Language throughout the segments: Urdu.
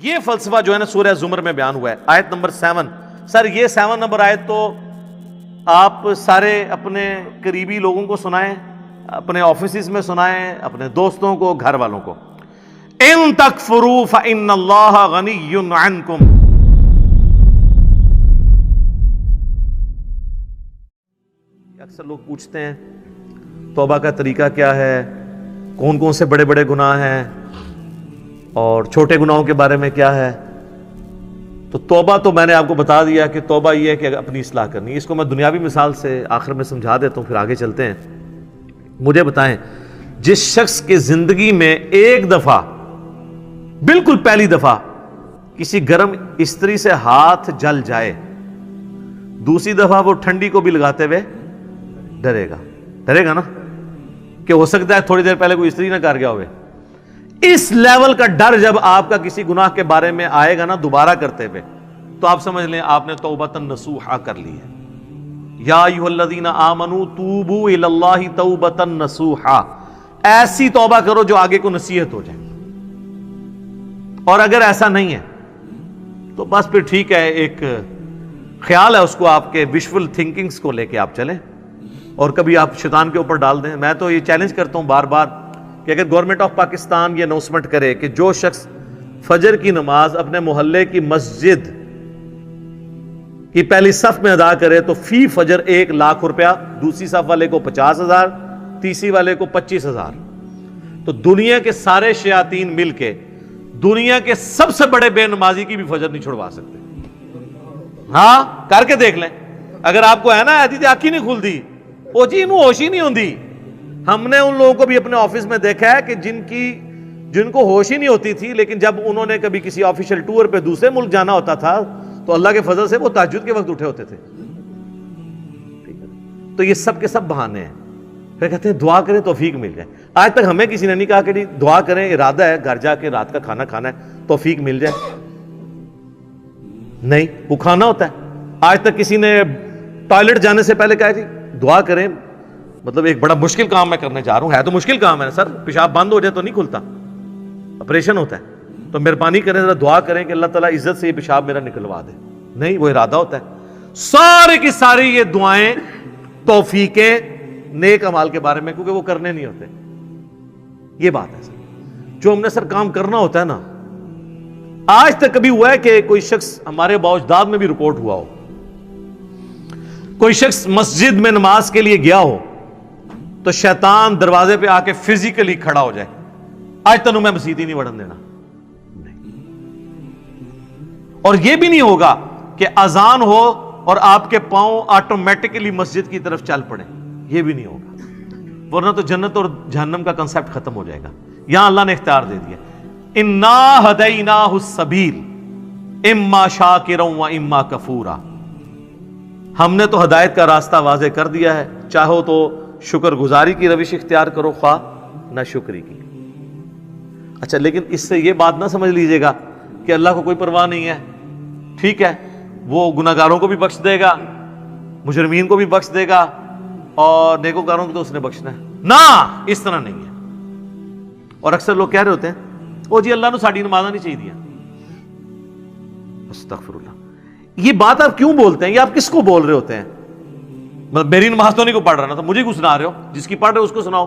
یہ فلسفہ جو ہے نا سورہ زمر میں بیان ہوا ہے، آیت نمبر 7۔ سر یہ 7 نمبر آیت تو آپ سارے اپنے قریبی لوگوں کو سنائیں، اپنے آفیسز میں سنائیں، اپنے دوستوں کو، گھر والوں کو۔ ان تکفروا فإن اللہ غنی عنکم۔ اکثر لوگ پوچھتے ہیں توبہ کا طریقہ کیا ہے، کون کون سے بڑے بڑے گناہ ہیں اور چھوٹے گناہوں کے بارے میں کیا ہے۔ تو توبہ تو میں نے آپ کو بتا دیا کہ توبہ یہ ہے کہ اپنی اصلاح کرنی ہے۔ اس کو میں دنیاوی مثال سے آخر میں سمجھا دیتا ہوں، پھر آگے چلتے ہیں۔ مجھے بتائیں، جس شخص کی زندگی میں ایک دفعہ، بالکل پہلی دفعہ کسی گرم استری سے ہاتھ جل جائے، دوسری دفعہ وہ ٹھنڈی کو بھی لگاتے ہوئے ڈرے گا نا کہ ہو سکتا ہے تھوڑی دیر پہلے کوئی استری نہ کر گیا ہوئے۔ اس لیول کا ڈر جب آپ کا کسی گناہ کے بارے میں آئے گا نا دوبارہ کرتے ہوئے، تو آپ سمجھ لیں آپ نے توبۃ نصوحا کر لی ہے۔ یا ایھا الذین آمنوا توبوا الی اللہ توبۃ نصوحا، ایسی توبہ کرو جو آگے کو نصیحت ہو جائے۔ اور اگر ایسا نہیں ہے تو بس پھر ٹھیک ہے، ایک خیال ہے اس کو، آپ کے ویژول تھنکنگز کو لے کے آپ چلیں اور کبھی آپ شیطان کے اوپر ڈال دیں۔ میں تو یہ چیلنج کرتا ہوں بار بار کہ اگر گورنمنٹ آف پاکستان یہ اناؤنسمنٹ کرے کہ جو شخص فجر کی نماز اپنے محلے کی مسجد کی پہلی صف میں ادا کرے تو فی فجر 1 لاکھ روپیہ، دوسری صف والے کو 50,000، تیسری والے کو 25,000، تو دنیا کے سارے شیاطین مل کے دنیا کے سب سے بڑے بے نمازی کی بھی فجر نہیں چھڑوا سکتے۔ ہاں کر کے دیکھ لیں، اگر آپ کو ہے نا ایسی آنکھ ہی نہیں کھلتی، وہ جی انہوں ہوش ہی نہیں ہوندی۔ ہم نے ان لوگوں کو بھی اپنے آفس میں دیکھا ہے کہ جن کو ہوش ہی نہیں ہوتی تھی، لیکن جب انہوں نے کبھی کسی آفیشیل ٹور پہ دوسرے ملک جانا ہوتا تھا تو اللہ کے فضل سے وہ تہجد کے وقت اٹھے ہوتے تھے۔ تو یہ سب کے سب بہانے ہیں۔ پھر کہتے ہیں دعا کریں توفیق مل جائے۔ آج تک ہمیں کسی نے نہیں کہا کہ دعا کریں، ارادہ ہے گھر جا کے رات کا کھانا کھانا ہے توفیق مل جائے، نہیں، وہ کھانا ہوتا ہے۔ آج تک کسی نے ٹوائلٹ جانے سے پہلے کہا جی دعا کریں، مطلب ایک بڑا مشکل کام میں کرنے جا رہا ہوں، ہے تو مشکل کام ہے سر، پیشاب بند ہو جائے تو نہیں کھلتا، آپریشن ہوتا ہے، تو مہربانی کریں ذرا دعا کریں کہ اللہ تعالیٰ عزت سے یہ پیشاب میرا نکلوا دے، نہیں، وہ ارادہ ہوتا ہے۔ سارے کی ساری یہ دعائیں توفیقیں نیک اعمال کے بارے میں، کیونکہ وہ کرنے نہیں ہوتے۔ یہ بات ہے سر، جو ہم نے سر کام کرنا ہوتا ہے نا، آج تک کبھی ہوا ہے کہ کوئی شخص ہمارے باوجداد میں بھی رپورٹ ہوا ہو، کوئی شخص مسجد میں نماز کے لیے گیا ہو تو شیطان دروازے پہ آ کے فزیکلی کھڑا ہو جائے، آج تنوں میں مسجد ہی نہیں وڑن دینا، نہیں۔ اور یہ بھی نہیں ہوگا کہ اذان ہو اور آپ کے پاؤں آٹومیٹکلی مسجد کی طرف چل پڑے، یہ بھی نہیں ہوگا، ورنہ تو جنت اور جہنم کا کنسپٹ ختم ہو جائے گا۔ یہاں اللہ نے اختیار دے دیا، انا ہدیناہ السبیل اما شاکرا و اما کفورا، ہم نے تو ہدایت کا راستہ واضح کر دیا ہے، چاہو تو شکر گزاری کی روش اختیار کرو، خواہ نہ شکری کی۔ اچھا، لیکن اس سے یہ بات نہ سمجھ لیجئے گا کہ اللہ کو کوئی پرواہ نہیں ہے، ٹھیک ہے وہ گناہگاروں کو بھی بخش دے گا، مجرمین کو بھی بخش دے گا، اور نیکوکاروں کو تو اس نے بخشنا ہے، نہ، اس طرح نہیں ہے۔ اور اکثر لوگ کہہ رہے ہوتے ہیں او جی اللہ نے ساڑی نمازہ نہیں چاہیے دیا، استغفر اللہ۔ یہ بات آپ کیوں بولتے ہیں؟ یہ آپ کس کو بول رہے ہوتے ہیں؟ مطلب میری نماز تو نہیں کو پڑھ رہا نا، تو مجھے کیوں سنا رہے ہو؟ جس کی پڑھ رہے ہو اس کو سناؤ،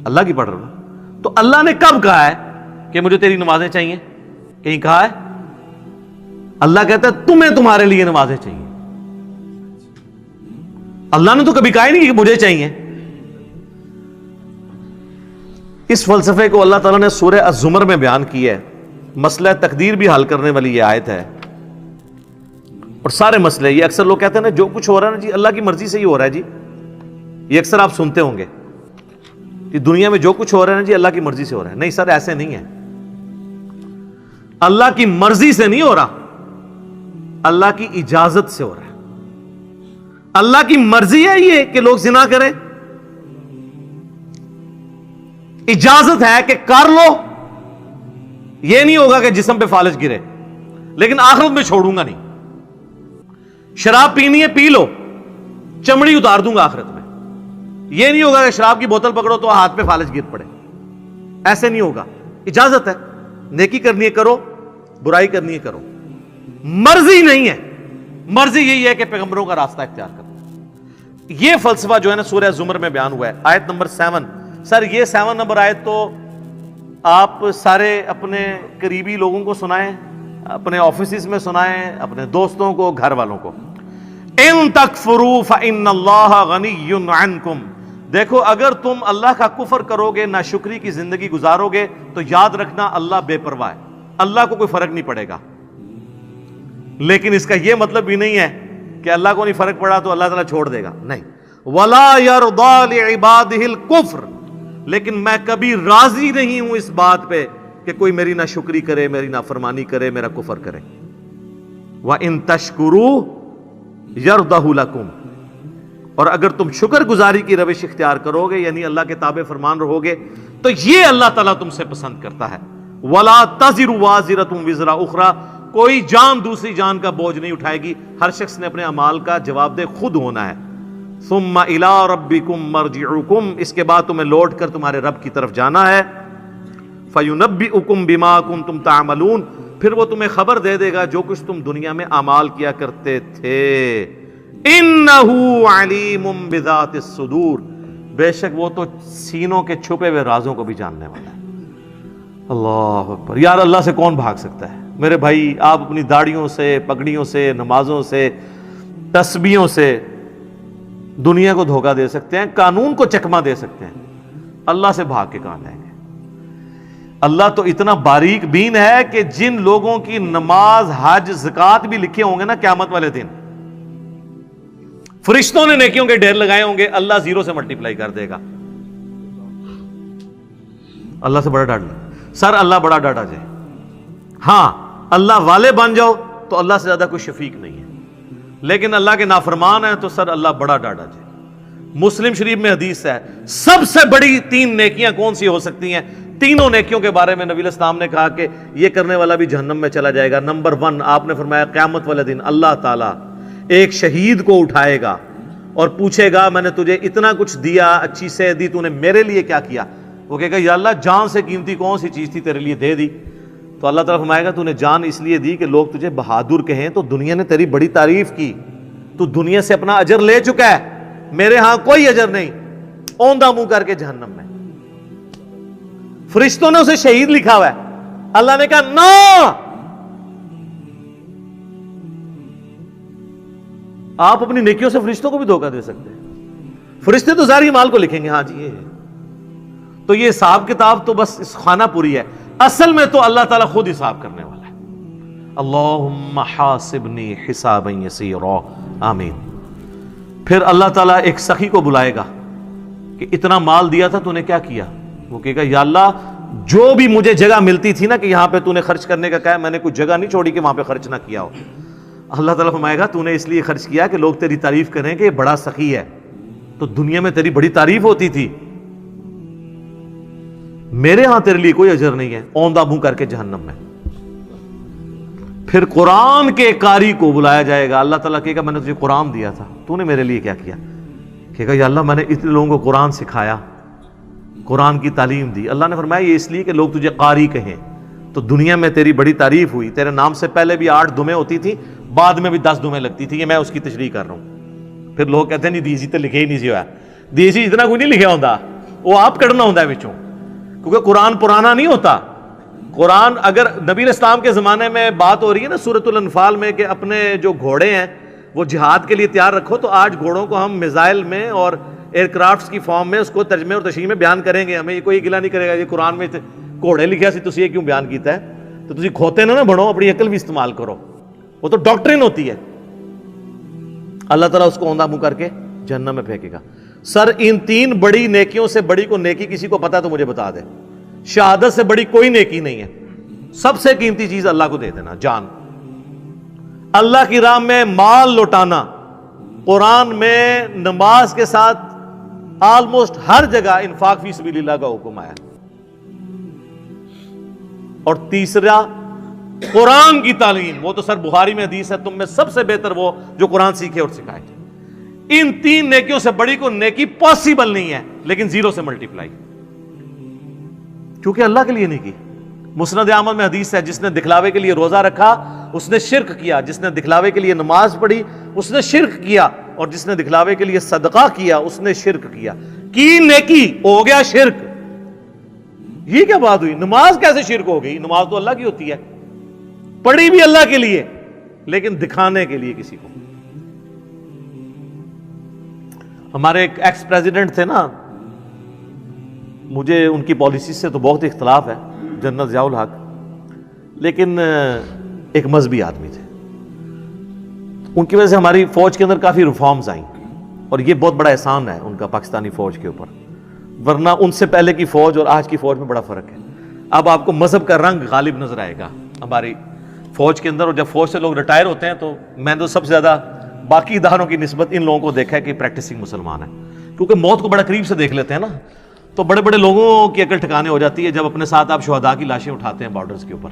اللہ کی پڑھ رہے ہو۔ تو اللہ نے کب کہا ہے کہ مجھے تیری نمازیں چاہیے؟ کہیں کہا ہے؟ اللہ کہتا ہے تمہیں تمہارے لیے نمازیں چاہیے، اللہ نے تو کبھی کہا ہی نہیں کہ مجھے چاہیے۔ اس فلسفے کو اللہ تعالیٰ نے سورہ الزمر میں بیان کیا ہے، مسئلہ تقدیر بھی حل کرنے والی یہ آیت ہے، اور سارے مسئلے، یہ اکثر لوگ کہتے ہیں نا جو کچھ ہو رہا ہے نا جی اللہ کی مرضی سے ہی ہو رہا ہے جی، یہ اکثر آپ سنتے ہوں گے کہ دنیا میں جو کچھ ہو رہا ہے نا جی اللہ کی مرضی سے ہو رہا ہے۔ نہیں سر، ایسے نہیں ہے، اللہ کی مرضی سے نہیں ہو رہا، اللہ کی اجازت سے ہو رہا ہے۔ اللہ کی مرضی ہے یہ کہ لوگ زنا کریں، اجازت ہے کہ کر لو، یہ نہیں ہوگا کہ جسم پہ فالج گرے، لیکن آخرت میں چھوڑوں گا نہیں۔ شراب پینی ہے پی لو، چمڑی اتار دوں گا آخرت میں، یہ نہیں ہوگا کہ شراب کی بوتل پکڑو تو ہاتھ پہ فالج گر پڑے، ایسے نہیں ہوگا، اجازت ہے، نیکی کرنی ہے کرو، برائی کرنی ہے کرو، مرضی نہیں ہے، مرضی یہی ہے کہ پیغمبروں کا راستہ اختیار کرو. یہ فلسفہ جو ہے نا سورہ زمر میں بیان ہوا ہے، آیت نمبر 7. سر یہ 7 نمبر آیت تو آپ سارے اپنے قریبی لوگوں کو سنائیں، اپنے آفیسز میں سنائیں، اپنے دوستوں کو، گھر والوں کو. ان تکفروا فإن اللہ غنی عنکم. دیکھو اگر تم اللہ کا کفر کرو گے، ناشکری کی زندگی گزارو گے، تو یاد رکھنا اللہ بے پرواہ ہے، اللہ کو کوئی فرق نہیں پڑے گا. لیکن اس کا یہ مطلب بھی نہیں ہے کہ اللہ کو نہیں فرق پڑا تو اللہ تعالیٰ چھوڑ دے گا، نہیں. وَلَا يَرْضَى لِعِبَادِهِ الْكُفْرِ. لیکن میں کبھی راضی نہیں ہوں اس بات پہ کہ کوئی میری ناشکری کرے، میری نافرمانی کرے، میرا کفر کرے. وَإِن تَشْكُرُوا يَرْضَهُ لَكُمْ. اور اگر تم شکر گزاری کی روش اختیار کرو گے، یعنی اللہ کے تابع فرمان رہو گے، تو یہ اللہ تعالیٰ تم سے پسند کرتا ہے. وَلَا تَزِرُ وَازِرَةٌ وِزْرَ أُخْرَى. کوئی جان دوسری جان کا بوجھ نہیں اٹھائے گی، ہر شخص نے اپنے اعمال کا جواب دہ خود ہونا ہے. ثم الى ربکم مرجعکم. اس کے بعد تمہیں لوٹ کر تمہارے رب کی طرف جانا ہے. فینبئکم بما کنتم تعملون. پھر وہ تمہیں خبر دے دے گا جو کچھ تم دنیا میں اعمال کیا کرتے تھے. انہ علیم بذات الصدور. بے شک وہ تو سینوں کے چھپے ہوئے رازوں کو بھی جاننے والا ہے. اللہ اکبر. یار اللہ سے کون بھاگ سکتا ہے میرے بھائی؟ آپ اپنی داڑھیوں سے، پگڑیوں سے، نمازوں سے، تسبیحوں سے دنیا کو دھوکہ دے سکتے ہیں، قانون کو چکما دے سکتے ہیں، اللہ سے بھاگ کے کہاں جائیں گے؟ اللہ تو اتنا باریک بین ہے کہ جن لوگوں کی نماز، حج، زکوٰۃ بھی لکھے ہوں گے نا قیامت والے دن، فرشتوں نے نیکیوں کے ڈھیر لگائے ہوں گے، اللہ 0 سے ملٹیپلائی کر دے گا. اللہ سے بڑا ڈر لیں سر، اللہ بڑا ڈاٹا جائے. ہاں اللہ والے بن جاؤ تو اللہ سے زیادہ کوئی شفیق نہیں ہے، لیکن اللہ کے نافرمان ہیں تو سر اللہ بڑا ڈاٹا جائے. مسلم شریف میں حدیث ہے سب سے بڑی 3 نیکیاں کون سی ہو سکتی ہیں؟ تینوں نیکیوں کے بارے میں نبی علیہ السلام نے کہا کہ یہ کرنے والا بھی جہنم میں چلا جائے گا. نمبر 1 آپ نے فرمایا قیامت والے دن اللہ تعالیٰ ایک شہید کو اٹھائے گا اور پوچھے گا میں نے تجھے اتنا کچھ دیا، اچھی صحت دی، تو نے میرے لیے کیا کیا؟ وہ کہے گا یا اللہ جان سے قیمتی کون سی چیز تھی تیرے لیے دے دی. تو اللہ تعالیٰ فرمائے گا تو نے جان اس لیے دی کہ لوگ تجھے بہادر کہیں، تو دنیا نے تیری بڑی تعریف کی، تو دنیا سے اپنا اجر لے چکا ہے، میرے ہاں کوئی اجر نہیں، اوندھا منہ کر کے جہنم میں. فرشتوں نے اسے شہید لکھا ہوا ہے، اللہ نے کہا نہ. آپ اپنی نیکیوں سے فرشتوں کو بھی دھوکہ دے سکتے ہیں. فرشتے تو ظاہری مال کو لکھیں گے، ہاں جی یہ ہے. تو یہ حساب کتاب تو بس اس خانہ پوری ہے، اصل میں تو اللہ تعالیٰ خود حساب کرنے والا ہے. اللہم حاسبنی حسابا یسیرا، آمین. پھر اللہ تعالیٰ ایک سخی کو بلائے گا کہ اتنا مال دیا تھا تو نے کیا کیا؟ وہ کہے گا یا اللہ جو بھی مجھے جگہ ملتی تھی نا کہ یہاں پہ تو نے خرچ کرنے کا کہا، میں نے کوئی جگہ نہیں چھوڑی کہ وہاں پہ خرچ نہ کیا ہو. اللہ تعالیٰ فرمائے گا تو نے اس لیے خرچ کیا کہ لوگ تیری تعریف کریں کہ یہ بڑا سخی ہے، تو دنیا میں تیری بڑی تعریف ہوتی تھی، میرے ہاں تیرے لیے کوئی اجر نہیں ہے، اوندھا منہ کر کے جہنم میں. پھر قرآن کے قاری کو بلایا جائے گا، اللہ تعالیٰ کہے گا میں نے تجھے قرآن دیا تھا، تو نے میرے لیے کیا کیا؟ کہے گا یا اللہ میں نے اتنے لوگوں کو قرآن سکھایا، قرآن کی تعلیم دی. اللہ نے فرمایا یہ اس لیے کہ لوگ تجھے قاری کہیں، تو دنیا میں تیری بڑی تعریف ہوئی، تیرے نام سے پہلے بھی 8 دمیں ہوتی تھی، بعد میں بھی 10 دمیں لگتی تھی، یہ میں اس کی تشریح کر رہا ہوں. پھر لوگ کہتے ہیں نہیں دیسی تو لکھے ہی نہیں سی ہوا، دیسی اتنا کوئی نہیں لکھا ہوتا، وہ آپ کڑنا ہوتا ہے بچوں، کیونکہ قرآن پرانا نہیں ہوتا. قرآن اگر نبی علیہ السلام کے زمانے میں بات ہو رہی ہے نا سورۃ الانفال میں کہ اپنے جو گھوڑے ہیں وہ جہاد کے لیے تیار رکھو، تو آج گھوڑوں کو ہم میزائل میں اور ایئر کرافٹس کی فارم میں اس کو ترجمے اور تشریح میں بیان کریں گے. ہمیں یہ کوئی گلا نہیں کرے گا یہ قرآن میں گھوڑے لکھیا سی تسی یہ کیوں بیان کیتا ہے؟ تو تسی کھوتے نہ بنو، اپنی عقل بھی استعمال کرو، وہ تو ڈاکٹرین ہوتی ہے. اللہ تعالیٰ اس کو اوندھا منہ کر کے جہنم میں پھینکے گا. سر ان 3 بڑی نیکیوں سے بڑی کو نیکی کسی کو پتا تو مجھے بتا دے. شہادت سے بڑی کوئی نیکی نہیں ہے. سب سے قیمتی چیز اللہ کو دے دینا، جان. اللہ کی راہ میں مال لوٹانا. قرآن میں نماز کے ساتھ آلموسٹ ہر جگہ انفاق فی سبیل اللہ کا حکم آیا. اور تیسرا قرآن کی تعلیم، وہ تو سر بخاری میں حدیث ہے تم میں سب سے بہتر وہ جو قرآن سیکھے اور سکھائے. ان 3 نیکیوں سے بڑی کو نیکی پاسبل نہیں ہے، لیکن 0 سے ملٹیپلائی، کیونکہ اللہ کے لیے نہیں کی. مسند احمد میں حدیث ہے، جس نے دکھلاوے کے لیے روزہ رکھا اس نے شرک کیا، جس نے دکھلاوے کے لیے نماز پڑھی اس نے شرک کیا، اور جس نے دکھلاوے کے لیے صدقہ کیا اس نے شرک کیا۔ کی نیکی ہو گیا شرک۔ یہ کیا بات ہوئی؟ نماز کیسے شرک ہو گئی؟ نماز تو اللہ کی ہوتی ہے، پڑھی بھی اللہ کے لیے لیکن دکھانے کے لیے کسی کو۔ ہمارے ایک ایکس پریزیڈنٹ تھے نا، مجھے ان کی پالیسی سے تو بہت اختلاف ہے، جنرل ضیاء الحق، لیکن ایک مذہبی آدمی تھے۔ ان کی وجہ سے ہماری فوج کے اندر کافی ریفارمز آئیں، اور یہ بہت بڑا احسان ہے ان کا پاکستانی فوج کے اوپر، ورنہ ان سے پہلے کی فوج اور آج کی فوج میں بڑا فرق ہے۔ اب آپ کو مذہب کا رنگ غالب نظر آئے گا ہماری فوج کے اندر، اور جب فوج سے لوگ ریٹائر ہوتے ہیں تو میں تو سب سے زیادہ باقی اداروں کی نسبت ان لوگوں کو دیکھا ہے کہ پریکٹسنگ مسلمان ہیں، کیونکہ موت کو بڑا قریب سے دیکھ لیتے ہیں نا، تو بڑے بڑے لوگوں کی عقل ٹھکانے ہو جاتی ہے جب اپنے ساتھ آپ شہداء کی لاشیں اٹھاتے ہیں بارڈرز کے اوپر،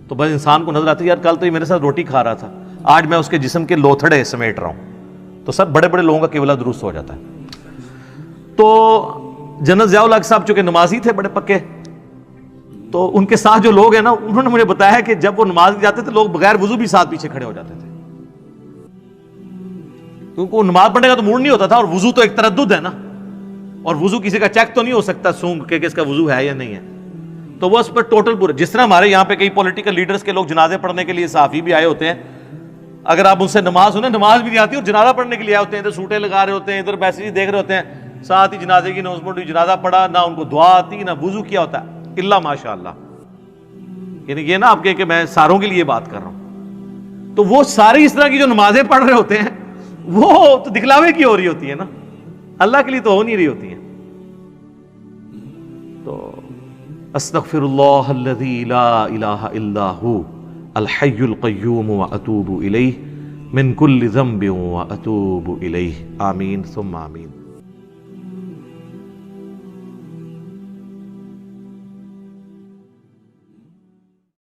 تو بس انسان کو نظر آتی ہے یار کل تو یہ میرے ساتھ روٹی کھا رہا تھا، آج میں اس کے جسم کے لوتھڑے سمیٹ رہا ہوں، تو سب بڑے بڑے لوگوں کا قبلہ درست ہو جاتا ہے۔ تو جنرل ضیاء الحق صاحب چونکہ نمازی تھے بڑے پکے، تو ان کے ساتھ جو لوگ ہیں نا، انہوں نے مجھے بتایا کہ جب وہ نماز جاتے تھے لوگ بغیر وضو بھی ساتھ پیچھے کھڑے ہو جاتے تھے، کیونکہ وہ نماز پڑھنے کا تو موڈ نہیں ہوتا تھا، اور وضو تو ایک تردد ہے نا، اور وضو کسی کا چیک تو نہیں ہو سکتا سونگ کہ اس کا وضو ہے یا نہیں ہے، تو وہ اس پر ٹوٹل پورے، جس طرح ہمارے یہاں پہ کئی پولیٹیکل لیڈرز کے لوگ جنازے پڑھنے کے لیے صحافی بھی آئے ہوتے ہیں، اگر آپ ان سے نماز سنیں نماز بھی نہیں آتی اور جنازہ پڑھنے کے لیے آئے ہوتے ہیں، ادھر سوٹیں لگا رہے ہوتے ہیں، ادھر میسیج دیکھ رہے ہوتے ہیں، ساتھ ہی جنازے کی اناؤنسمنٹ، جنازہ پڑھا، نہ ان کو دعا آتی نہ وضو کیا ہوتا ہے، الا ماشاء اللہ۔ یعنی یہ نا آپ کہ میں ساروں کے لیے بات کر رہا ہوں، تو وہ ساری اس طرح کی جو نمازیں پڑھ رہے ہوتے ہیں وہ تو دکھلاوے کی ہو رہی ہوتی ہے نا، اللہ کے لیے تو ہو نہیں رہی ہوتی ہیں۔ تو استغفر اللہ الذی لا الہ الا ہو الحی القیوم واتوب الیہ من کل ذنب واتوب الیہ، آمین ثم آمین۔